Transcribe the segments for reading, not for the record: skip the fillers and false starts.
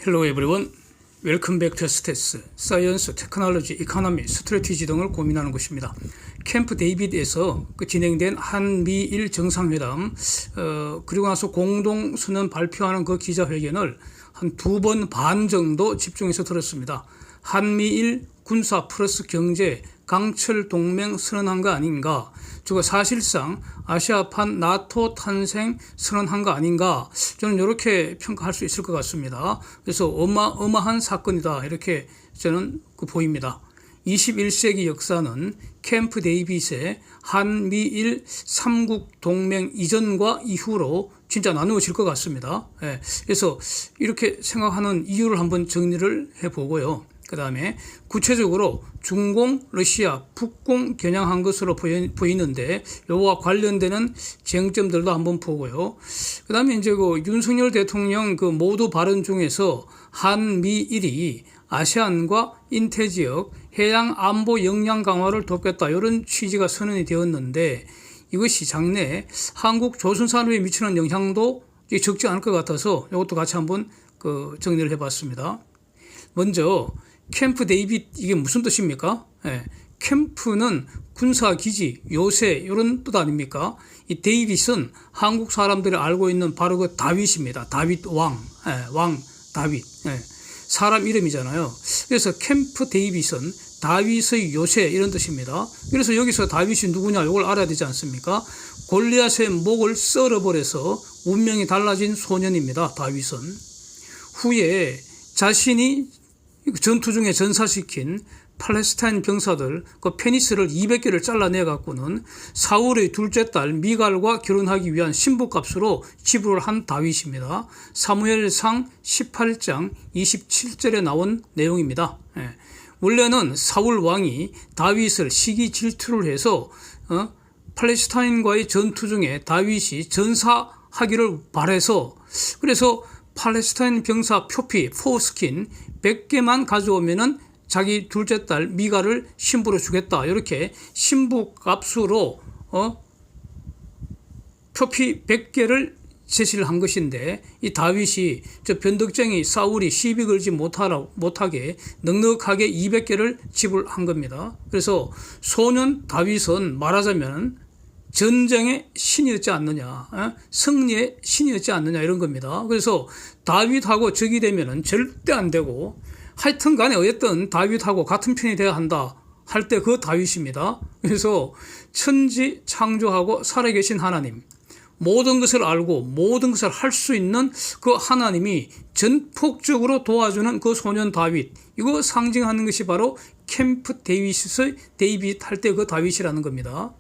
Hello everyone. Welcome back to STS, 사이언스, 테크놀로지, 이코노미, 스트래티지 등을 고민하는 곳입니다. 캠프 데이비드에서 진행된 한미일 정상회담 그리고 나서 공동선언 발표하는 그 기자회견을 한 2번 반 정도 집중해서 들었습니다. 한미일 군사 플러스 경제 강철 동맹 선언한 거 아닌가, 즉 사실상 아시아판 나토 탄생 선언한 거 아닌가, 저는 이렇게 평가할 수 있을 것 같습니다. 그래서 어마어마한 사건이다, 이렇게 저는 보입니다. 21세기 역사는 캠프 데이빗의 한미일 3국 동맹 이전과 이후로 진짜 나누어질 것 같습니다. 그래서 이렇게 생각하는 이유를 한번 정리를 해보고요. 그 다음에 구체적으로 중공, 러시아, 북공 겨냥한 것으로 보이는데 요와 관련되는 쟁점들도 한번 보고요. 그 다음에 이제 윤석열 대통령 모두 발언 중에서 한미일이 아세안과 인태 지역 해양 안보 역량 강화를 돕겠다, 이런 취지가 선언이 되었는데 이것이 장래 한국 조선산업에 미치는 영향도 적지 않을 것 같아서 이것도 같이 한번 정리를 해봤습니다. 먼저 캠프 데이빗, 이게 무슨 뜻입니까? 캠프는 군사기지, 요새, 이런 뜻 아닙니까? 이 데이빗은 한국 사람들이 알고 있는 바로 그 다윗입니다. 다윗 왕, 왕 다윗. 사람 이름이잖아요. 그래서 캠프 데이빗은 다윗의 요새, 이런 뜻입니다. 그래서 여기서 다윗이 누구냐, 이걸 알아야 되지 않습니까? 골리앗의 목을 썰어버려서 운명이 달라진 소년입니다. 다윗은. 후에 자신이 전투 중에 전사시킨 팔레스타인 병사들 페니스를 200개를 잘라내 갖고는 사울의 둘째 딸 미갈과 결혼하기 위한 신부값으로 지불을 한 다윗입니다. 사무엘상 18장 27절에 나온 내용입니다. 원래는 사울 왕이 다윗을 시기 질투를 해서 팔레스타인과의 전투 중에 다윗이 전사하기를 바래서, 그래서 팔레스타인 병사 표피, 포스킨 100개만 가져오면은 자기 둘째 딸 미갈을 신부로 주겠다, 이렇게 신부 값으로 표피 100개를 제시를 한 것인데, 이 다윗이 저 변덕쟁이 사울이 시비 걸지 못하게 넉넉하게 200개를 지불한 겁니다. 그래서 소년 다윗은 말하자면 전쟁의 신이었지 않느냐, 승리의 신이었지 않느냐, 이런 겁니다. 그래서 다윗하고 적이 되면은 절대 안 되고, 하여튼 간에 어쨌든 다윗하고 같은 편이 돼야 한다 할 때 그 다윗입니다. 그래서 천지 창조하고 살아계신 하나님, 모든 것을 알고 모든 것을 할 수 있는 그 하나님이 전폭적으로 도와주는 그 소년 다윗, 이거 상징하는 것이 바로 캠프 데이빗 할 때 그 다윗이라는 겁니다.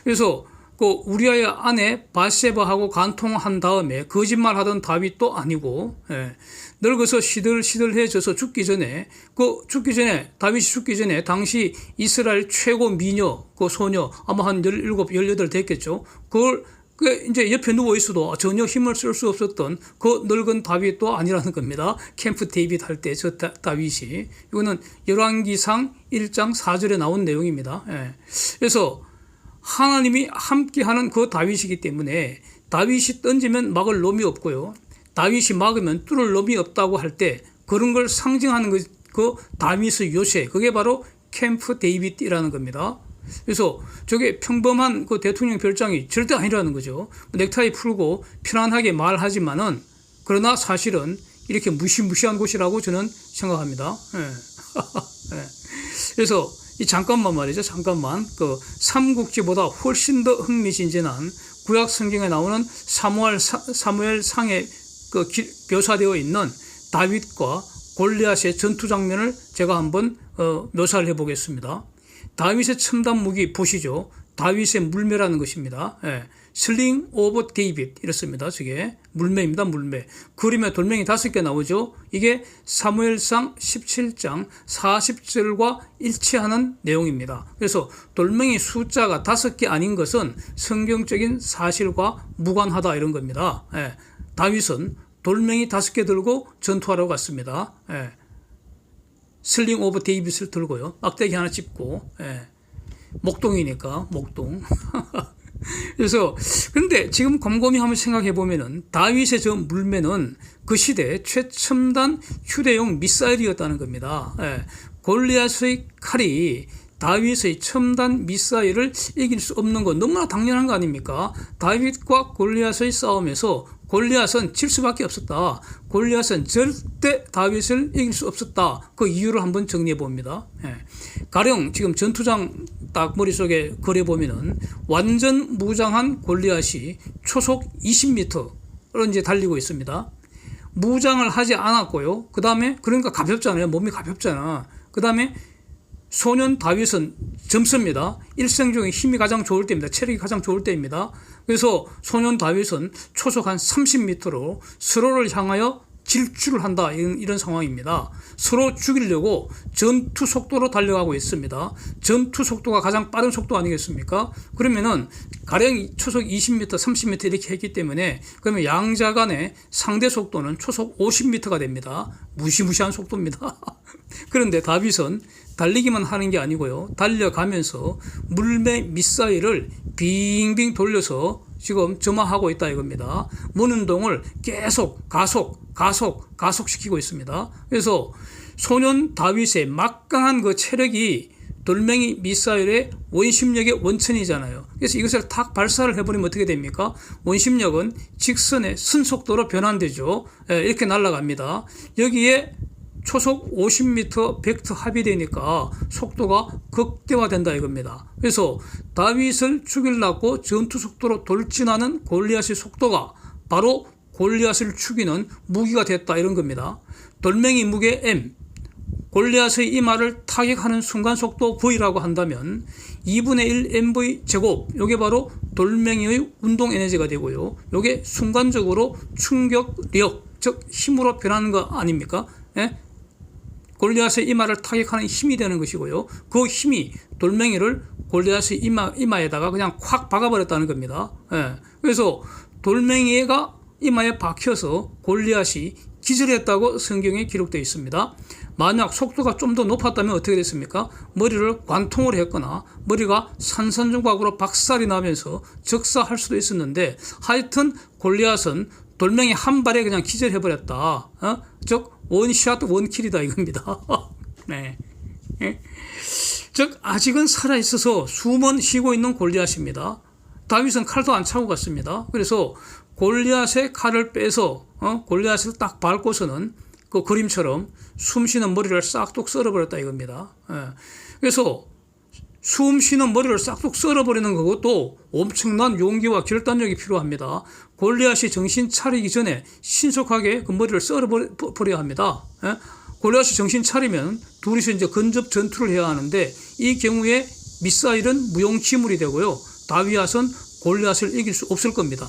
그래서 우리아의 아내 바세바하고 간통한 다음에 거짓말하던 다윗도 아니고, 늙어서 시들시들해져서 죽기 전에 다윗이 죽기 전에 당시 이스라엘 최고 미녀 소녀 아마 한 17, 18 됐겠죠. 그걸 이제 옆에 누워 있어도 전혀 힘을 쓸 수 없었던 그 늙은 다윗도 아니라는 겁니다. 캠프 데이빗 할 때 저 다윗이, 이거는 열왕기상 1장 4절에 나온 내용입니다. 그래서 하나님이 함께하는 그 다윗이기 때문에 다윗이 던지면 막을 놈이 없고요, 다윗이 막으면 뚫을 놈이 없다고 할 때 그런 걸 상징하는 그 다윗의 요새, 그게 바로 캠프 데이빗이라는 겁니다. 그래서 저게 평범한 그 대통령 별장이 절대 아니라는 거죠. 넥타이 풀고 편안하게 말하지만은, 그러나 사실은 이렇게 무시무시한 곳이라고 저는 생각합니다. 그래서 잠깐만 말이죠. 잠깐만. 삼국지보다 훨씬 더 흥미진진한 구약 성경에 나오는 사무엘상에 묘사되어 있는 다윗과 골리앗의 전투 장면을 제가 한번 묘사를 해보겠습니다. 다윗의 첨단 무기 보시죠. 다윗의 물매라는 것입니다. 슬링 오브 데이빗, 이렇습니다. 저게 물매입니다. 물매. 그림에 돌멩이 5개 나오죠. 이게 사무엘상 17장 40절과 일치하는 내용입니다. 그래서 돌멩이 숫자가 5개 아닌 것은 성경적인 사실과 무관하다, 이런 겁니다. 다윗은 돌멩이 5개 들고 전투하러 갔습니다. 슬링 오브 데이빗을 들고요, 막대기 하나 짚고, 목동이니까 목동. 그래서 근데 지금 곰곰이 한번 생각해 보면은 다윗의 저 물매는 그 시대 최첨단 휴대용 미사일이었다는 겁니다. 예. 골리앗의 칼이 다윗의 첨단 미사일을 이길 수 없는 건 너무나 당연한 거 아닙니까? 다윗과 골리앗의 싸움에서 골리앗은 질 수밖에 없었다. 골리앗은 절대 다윗을 이길 수 없었다. 그 이유를 한번 정리해 봅니다. 예. 가령 지금 전투장 딱 머릿속에 그려보면은 완전 무장한 골리앗이 초속 20m로 이제 달리고 있습니다. 무장을 하지 않았고요. 그 다음에 그러니까 가볍잖아요. 몸이 가볍잖아. 그 다음에 소년 다윗은 젊습니다. 일생 중에 힘이 가장 좋을 때입니다. 체력이 가장 좋을 때입니다. 그래서 소년 다윗은 초속 한 30m로 서로를 향하여 질주를 한다. 이런 상황입니다. 서로 죽이려고 전투 속도로 달려가고 있습니다. 전투 속도가 가장 빠른 속도 아니겠습니까? 그러면은 가령 초속 20m, 30m 이렇게 했기 때문에 그러면 양자 간의 상대 속도는 초속 50m가 됩니다. 무시무시한 속도입니다. 그런데 다윗은 달리기만 하는 게 아니고요. 달려가면서 물매 미사일을 빙빙 돌려서 지금 점화하고 있다 이겁니다. 문운동을 계속 가속시키고 있습니다. 그래서 소년 다윗의 막강한 그 체력이 돌멩이 미사일의 원심력의 원천이잖아요. 그래서 이것을 탁 발사를 해버리면 어떻게 됩니까? 원심력은 직선의 순속도로 변환되죠. 이렇게 날아갑니다. 여기에 초속 50m 벡터 합의되니까 속도가 극대화된다 이겁니다. 그래서 다윗을 죽이려고 전투 속도로 돌진하는 골리앗의 속도가 바로 골리앗을 죽이는 무기가 됐다 이런 겁니다. 돌멩이 무게 M, 골리앗의 이마를 타격하는 순간 속도 V라고 한다면 2분의 1 MV 제곱, 이게 바로 돌멩이의 운동 에너지가 되고요. 이게 순간적으로 충격력, 즉 힘으로 변하는 거 아닙니까? 예? 골리앗의 이마를 타격하는 힘이 되는 것이고요. 그 힘이 돌멩이를 골리앗의 이마에다가 그냥 콱 박아버렸다는 겁니다. 예. 그래서 돌멩이가 이마에 박혀서 골리앗이 기절했다고 성경에 기록되어 있습니다. 만약 속도가 좀 더 높았다면 어떻게 됐습니까? 머리를 관통을 했거나 머리가 산산조각으로 박살이 나면서 적사할 수도 있었는데 하여튼 골리앗은 돌멩이 한 발에 그냥 기절해버렸다. 즉 원샷 원킬이다 이겁니다. 네. 즉 아직은 살아있어서 숨은 쉬고 있는 골리앗입니다. 다윗은 칼도 안 차고 갔습니다. 그래서 골리앗의 칼을 빼서 골리앗을 딱 밟고서는 그 그림처럼 숨쉬는 머리를 싹둑 썰어버렸다 이겁니다. 그래서 숨쉬는 머리를 싹둑 썰어버리는 것도 엄청난 용기와 결단력이 필요합니다. 골리앗이 정신 차리기 전에 신속하게 그 머리를 썰어버려야 합니다. 골리앗이 정신 차리면 둘이서 이제 근접 전투를 해야 하는데 이 경우에 미사일은 무용지물이 되고요. 다윗은 골리앗을 이길 수 없을 겁니다.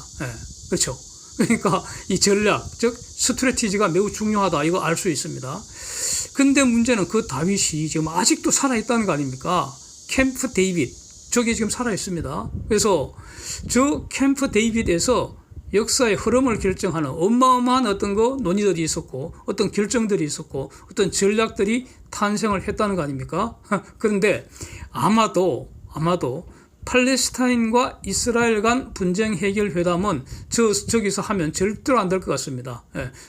그렇죠. 그러니까 이 전략, 즉 스트래티지가 매우 중요하다 이거 알 수 있습니다. 근데 문제는 그 다윗이 지금 아직도 살아있다는 거 아닙니까? 캠프 데이빗, 저게 지금 살아있습니다. 그래서 저 캠프 데이빗에서 역사의 흐름을 결정하는 어마어마한 어떤 논의들이 있었고 어떤 결정들이 있었고 어떤 전략들이 탄생을 했다는 거 아닙니까? 그런데 아마도 팔레스타인과 이스라엘 간 분쟁 해결 회담은 저기서 하면 절대로 안 될 것 같습니다.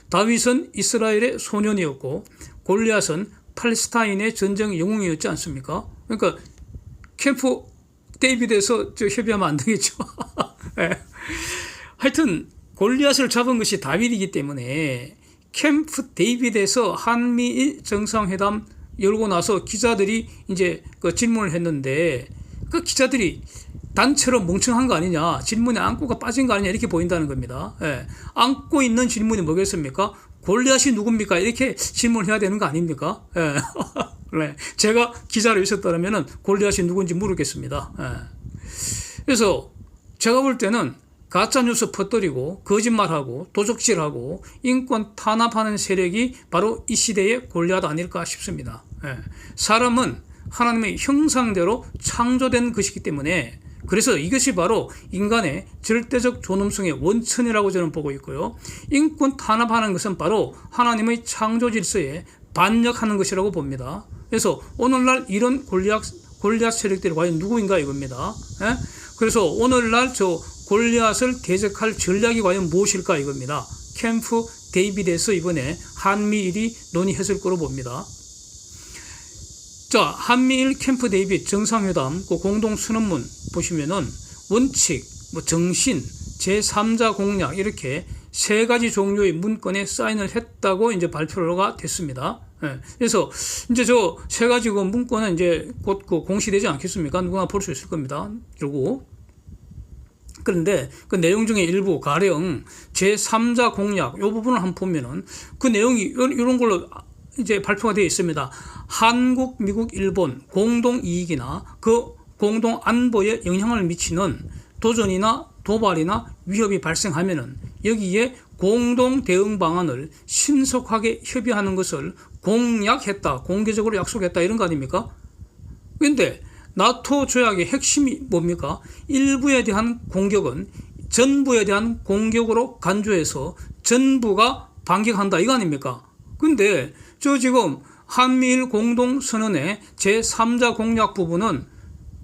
다윗은 이스라엘의 소년이었고 골리앗은 팔레스타인의 전쟁 영웅이었지 않습니까? 그러니까 캠프 데이빗에서 협의하면 안 되겠죠. 하여튼 골리앗을 잡은 것이 다윗이기 때문에 캠프 데이빗에서 한미일 정상회담 열고 나서 기자들이 이제 그 질문을 했는데 그 기자들이 단체로 멍청한 거 아니냐, 질문에 안고가 빠진 거 아니냐 이렇게 보인다는 겁니다. 안고 있는 질문이 뭐겠습니까? 골리앗이 누굽니까? 이렇게 질문해야 되는 거 아닙니까? 네. 제가 기자로 있었다면 골리앗이 누군지 물었겠습니다. 그래서 제가 볼 때는 가짜뉴스 퍼뜨리고 거짓말하고 도적질하고 인권 탄압하는 세력이 바로 이 시대의 골리앗 아닐까 싶습니다. 사람은 하나님의 형상대로 창조된 것이기 때문에 그래서 이것이 바로 인간의 절대적 존엄성의 원천이라고 저는 보고 있고요. 인권 탄압하는 것은 바로 하나님의 창조 질서에 반역하는 것이라고 봅니다. 그래서 오늘날 이런 골리앗 세력들이 과연 누구인가 이겁니다. 그래서 오늘날 저 골리앗을 대적할 전략이 과연 무엇일까 이겁니다. 캠프 데이빗에서 이번에 한미일이 논의했을 거로 봅니다. 자, 한미일 캠프 데이빗 정상회담 그 공동 선언문 보시면은 원칙, 뭐 정신, 제3자 공약 이렇게 세 가지 종류의 문건에 사인을 했다고 이제 발표가 됐습니다. 예. 그래서 이제 저 세 가지 그 문건은 이제 곧 그 공시되지 않겠습니까? 누구나 볼 수 있을 겁니다. 결국. 그런데 그 내용 중에 일부 가령 제3자 공약 이 부분을 한번 보면은 그 내용이 이런 걸로 이제 발표가 되어 있습니다. 한국, 미국, 일본 공동 이익이나 그 공동 안보에 영향을 미치는 도전이나 도발이나 위협이 발생하면은 여기에 공동 대응 방안을 신속하게 협의하는 것을 공약했다, 공개적으로 약속했다 이런 거 아닙니까? 그런데 나토 조약의 핵심이 뭡니까? 일부에 대한 공격은 전부에 대한 공격으로 간주해서 전부가 반격한다 이거 아닙니까? 근데 저 지금 한미일 공동선언의 제3자 공약 부분은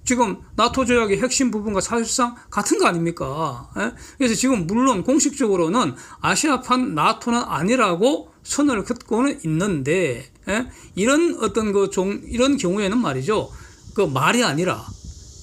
지금 나토 조약의 핵심 부분과 사실상 같은 거 아닙니까? 그래서 지금 물론 공식적으로는 아시아판 나토는 아니라고 선을 긋고는 있는데 이런 어떤 이런 경우에는 말이죠. 그 말이 아니라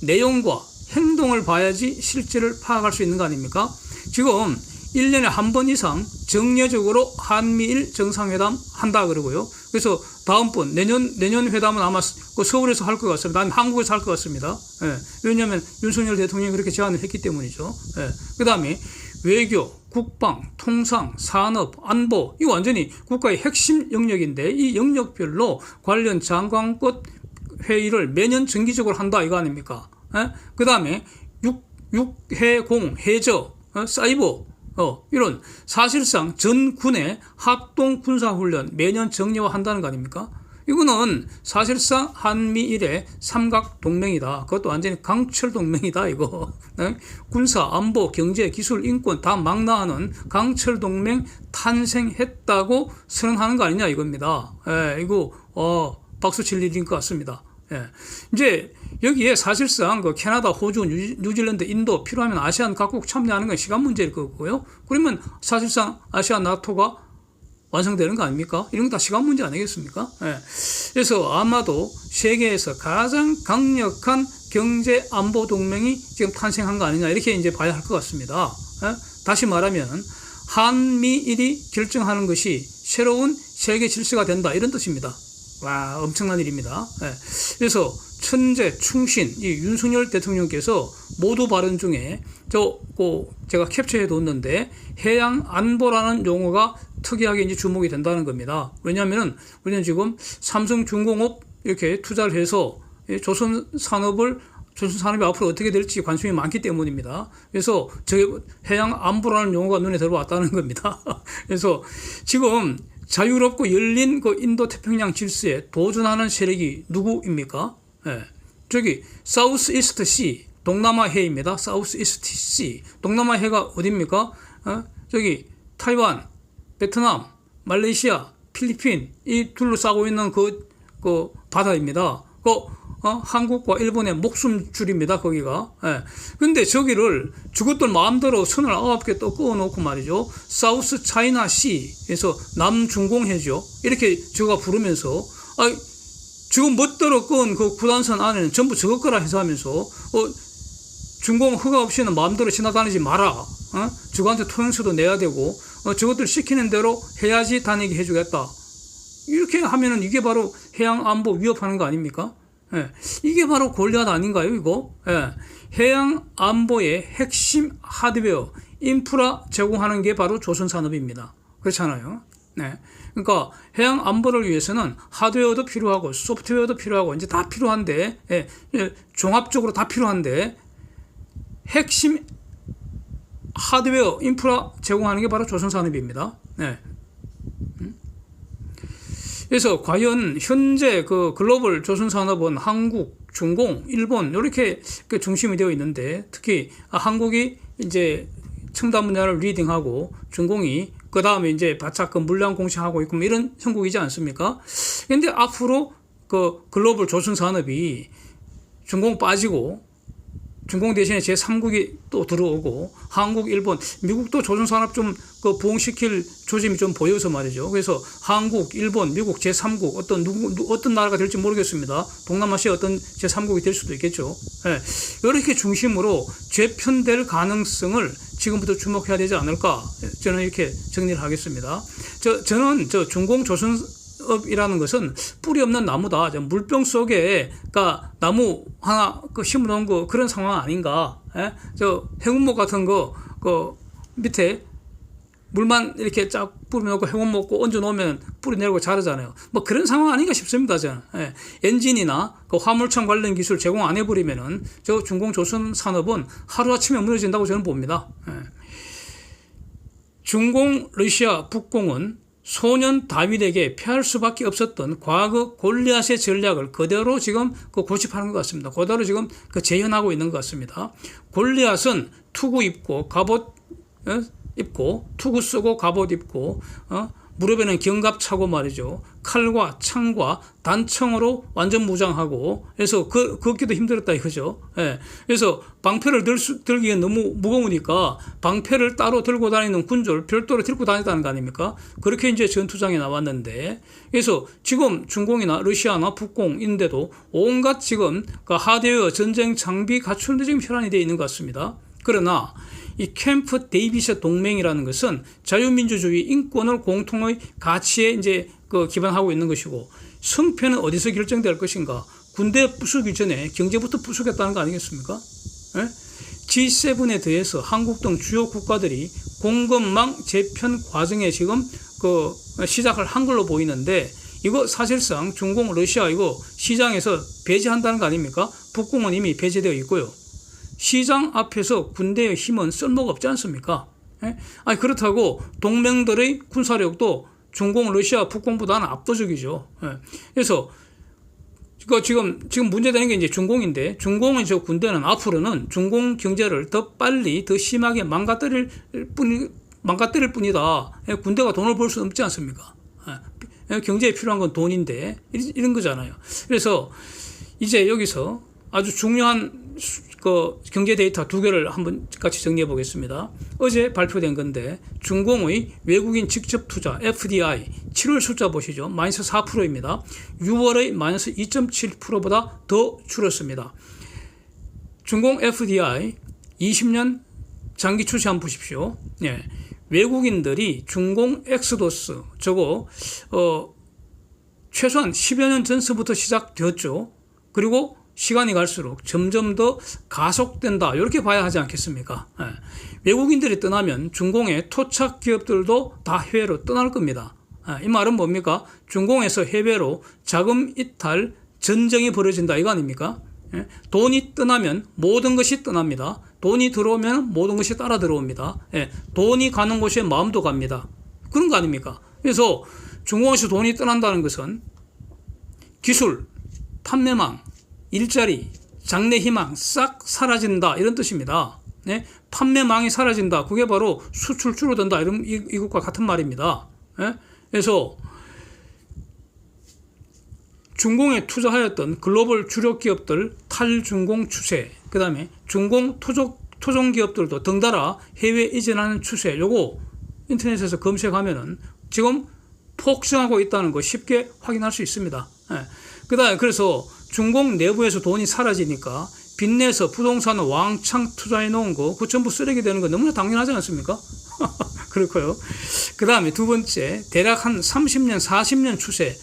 내용과 행동을 봐야지 실제를 파악할 수 있는 거 아닙니까? 지금 1년에 한 번 이상 정례적으로 한미일 정상회담 한다 그러고요. 그래서 다음번 내년 회담은 아마 그 서울에서 할 것 같습니다. 아니면 한국에서 할 것 같습니다. 예. 왜냐하면 윤석열 대통령이 그렇게 제안을 했기 때문이죠. 예. 그 다음에 외교, 국방, 통상, 산업, 안보 이거 완전히 국가의 핵심 영역인데 이 영역별로 관련 장관급 회의를 매년 정기적으로 한다 이거 아닙니까? 예? 그 다음에 육해공, 해저, 사이버 이런 사실상 전 군의 합동 군사훈련 매년 정례화한다는 거 아닙니까? 이거는 사실상 한미일의 삼각동맹이다. 그것도 완전히 강철동맹이다 이거. 네? 군사, 안보, 경제, 기술, 인권 다 망라하는 강철동맹 탄생했다고 선언하는 거 아니냐 이겁니다. 이거 박수 칠 일인 것 같습니다. 이제 여기에 사실상 그 캐나다, 호주, 뉴질랜드, 인도 필요하면 아시안 각국 참여하는 건 시간 문제일 거고요. 그러면 사실상 아시안 나토가 완성되는 거 아닙니까? 이런 거 다 시간 문제 아니겠습니까? 그래서 아마도 세계에서 가장 강력한 경제 안보 동맹이 지금 탄생한 거 아니냐 이렇게 이제 봐야 할 것 같습니다. 다시 말하면 한미일이 결정하는 것이 새로운 세계 질서가 된다 이런 뜻입니다. 와, 엄청난 일입니다. 그래서 천재, 충신, 이 윤석열 대통령께서 모두 발언 중에 제가 캡처해 뒀는데 해양 안보라는 용어가 특이하게 이제 주목이 된다는 겁니다. 왜냐하면 우리는 지금 삼성중공업 이렇게 투자를 해서 조선 산업이 앞으로 어떻게 될지 관심이 많기 때문입니다. 그래서 해양 안보라는 용어가 눈에 들어왔다는 겁니다. 그래서 지금 자유롭고 열린 그 인도 태평양 질서에 도전하는 세력이 누구입니까? 저기 사우스 이스트 씨 동남아해입니다. 사우스 이스트 씨 동남아해가 어디입니까? 저기 타이완, 베트남, 말레이시아, 필리핀 이 둘러싸고 있는 그 바다입니다. 한국과 일본의 목숨줄입니다. 거기가. 근데 저기를 저것들 마음대로 선을 9개 또 그어놓고 말이죠. 사우스 차이나 시에서 남중공해죠. 이렇게 저가 부르면서 지금 멋대로 그은 그 구단선 안에는 전부 저것 거라 해서 하면서 중공 허가 없이는 마음대로 지나다니지 마라. 저거한테 토용서도 내야 되고 저것들 시키는 대로 해야지 다니게 해주겠다. 이렇게 하면은 이게 바로 해양 안보 위협하는 거 아닙니까? 이게 바로 골리앗 아닌가요, 이거? 해양 안보의 핵심 하드웨어, 인프라 제공하는 게 바로 조선산업입니다. 그렇잖아요. 그러니까 해양 안보를 위해서는 하드웨어도 필요하고 소프트웨어도 필요하고 이제 다 필요한데, 종합적으로 다 필요한데 핵심 하드웨어, 인프라 제공하는 게 바로 조선산업입니다. 그래서 과연 현재 그 글로벌 조선산업은 한국, 중공, 일본 이렇게 중심이 되어 있는데 특히 한국이 이제 첨단 분야를 리딩하고 중공이 그 다음에 이제 바짝 그 물량 공시하고 있고 이런 형국이지 않습니까? 근데 앞으로 그 글로벌 조선산업이 중공 빠지고 중공 대신에 제3국이 또 들어오고 한국, 일본, 미국도 조선산업 좀 그 부흥시킬 조짐이 좀 보여서 말이죠. 그래서 한국, 일본, 미국 제3국 어떤 나라가 될지 모르겠습니다. 동남아시아 어떤 제3국이 될 수도 있겠죠. 예. 이렇게 중심으로 재편될 가능성을 지금부터 주목해야 되지 않을까, 저는 이렇게 정리를 하겠습니다. 저는 중공 조선업이라는 것은 뿌리 없는 나무다. 물병 속에 나무 하나 심어 놓은 거 그런 상황 아닌가. 예? 해운목 같은 거 밑에 물만 이렇게 쫙 뿌려놓고 해운 먹고 얹어 놓으면 뿌리 내리고 자라잖아요. 뭐 그런 상황 아닌가 싶습니다, 저는. 예. 엔진이나 화물차 관련 기술 제공 안 해버리면은 중공 조선 산업은 하루아침에 무너진다고 저는 봅니다. 예. 중공, 러시아, 북공은 소년 다윗에게 패할 수밖에 없었던 과거 골리앗의 전략을 그대로 지금 고집하는 것 같습니다. 그대로 지금 재현하고 있는 것 같습니다. 골리앗은 투구 입고 갑옷 입고 투구 쓰고 갑옷 입고 무릎에는 견갑 차고 말이죠. 칼과 창과 단청으로 완전 무장하고 그래서 걷기도 힘들었다 이거죠. 예. 그래서 방패를 들기엔 너무 무거우니까 방패를 따로 들고 다니는 군주를 별도로 들고 다녔다는 거 아닙니까? 그렇게 이제 전투장에 나왔는데 그래서 지금 중공이나 러시아나 북공인데도 온갖 지금 하드웨어 전쟁 장비 갖추는데 지금 혈안이 되어 있는 것 같습니다. 그러나 이 캠프 데이빗의 동맹이라는 것은 자유민주주의 인권을 공통의 가치에 이제 기반하고 있는 것이고 성패는 어디서 결정될 것인가? 군대 부수기 전에 경제부터 부수겠다는 거 아니겠습니까? 예? G7에 대해서 한국 등 주요 국가들이 공급망 재편 과정에 지금 시작을 한 걸로 보이는데 이거 사실상 중공, 러시아 이거 시장에서 배제한다는 거 아닙니까? 북공은 이미 배제되어 있고요. 시장 앞에서 군대의 힘은 쓸모가 없지 않습니까? 예? 그렇다고 동맹들의 군사력도 중공, 러시아, 북공보다는 압도적이죠. 예. 그래서 지금 문제되는 게 이제 중공인데 중공의 군대는 앞으로는 중공 경제를 더 빨리 더 심하게 망가뜨릴 뿐이다. 예. 군대가 돈을 벌 수 없지 않습니까? 예. 경제에 필요한 건 돈인데 이런 거잖아요. 그래서 이제 여기서 아주 중요한 경제 데이터 두 개를 한번 같이 정리해 보겠습니다. 어제 발표된 건데 중공의 외국인 직접 투자 FDI 7월 숫자 보시죠. 마이너스 4%입니다. 6월의 마이너스 2.7%보다 더 줄었습니다. 중공 FDI 20년 장기 추세 한번 보십시오. 예. 외국인들이 중공 엑스도스 최소한 10여 년 전서부터 시작되었죠. 그리고 시간이 갈수록 점점 더 가속된다. 이렇게 봐야 하지 않겠습니까? 예. 외국인들이 떠나면 중공의 토착 기업들도 다 해외로 떠날 겁니다. 이 말은 뭡니까? 중공에서 해외로 자금 이탈 전쟁이 벌어진다 이거 아닙니까? 예. 돈이 떠나면 모든 것이 떠납니다. 돈이 들어오면 모든 것이 따라 들어옵니다. 예. 돈이 가는 곳에 마음도 갑니다. 그런 거 아닙니까? 그래서 중공에서 돈이 떠난다는 것은 기술, 판매망, 일자리, 장래 희망 싹 사라진다 이런 뜻입니다. 네? 판매망이 사라진다. 그게 바로 수출 줄어든다. 이것과 같은 말입니다. 네? 그래서 중공에 투자하였던 글로벌 주력 기업들 탈중공 추세, 그 다음에 중공 토종 기업들도 덩달아 해외 이전하는 추세, 요거 인터넷에서 검색하면은 지금 폭증하고 있다는 거 쉽게 확인할 수 있습니다. 네. 그 다음에 그래서 중공 내부에서 돈이 사라지니까 빚내서 부동산 왕창 투자해 놓은 거 그거 전부 쓰레기 되는 거 너무나 당연하지 않습니까? 그렇고요. 그 다음에 두 번째 대략 한 30년 40년 추세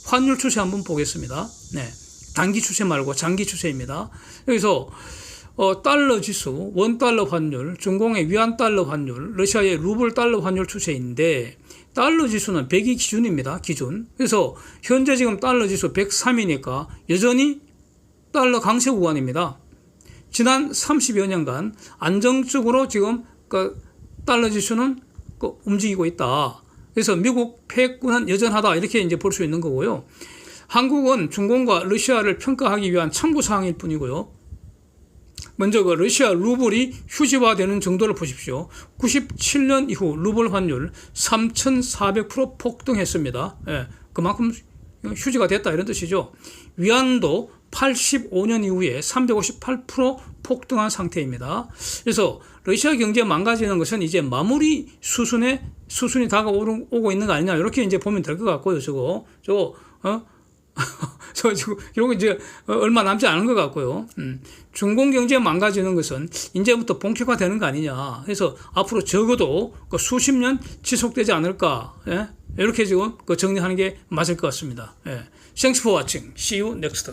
환율 추세 한번 보겠습니다. 네, 단기 추세 말고 장기 추세입니다. 여기서 달러 지수, 원달러 환율, 중공의 위안 달러 환율, 러시아의 루블 달러 환율 추세인데 달러 지수는 100이 기준입니다. 기준. 그래서 현재 지금 달러 지수 103이니까 여전히 달러 강세 구간입니다. 지난 30여 년간 안정적으로 지금 달러 지수는 움직이고 있다. 그래서 미국 패권은 여전하다 이렇게 이제 볼 수 있는 거고요. 한국은 중공과 러시아를 평가하기 위한 참고 사항일 뿐이고요. 먼저 러시아 루블이 휴지화되는 정도를 보십시오. 97년 이후 루블 환율 3,400% 폭등했습니다. 예, 그만큼 휴지가 됐다 이런 뜻이죠. 위안도 85년 이후에 358% 폭등한 상태입니다. 그래서 러시아 경제 망가지는 것은 이제 마무리 수순이 다가오고 있는 거 아니냐 이렇게 이제 보면 될 것 같고요. 이런 거 이제 얼마 남지 않은 것 같고요. 중공 경제 망가지는 것은 이제부터 본격화되는 거 아니냐. 그래서 앞으로 적어도 그 수십 년 지속되지 않을까. 예? 이렇게 지금 정리하는 게 맞을 것 같습니다. 예. Thanks for watching. See you next.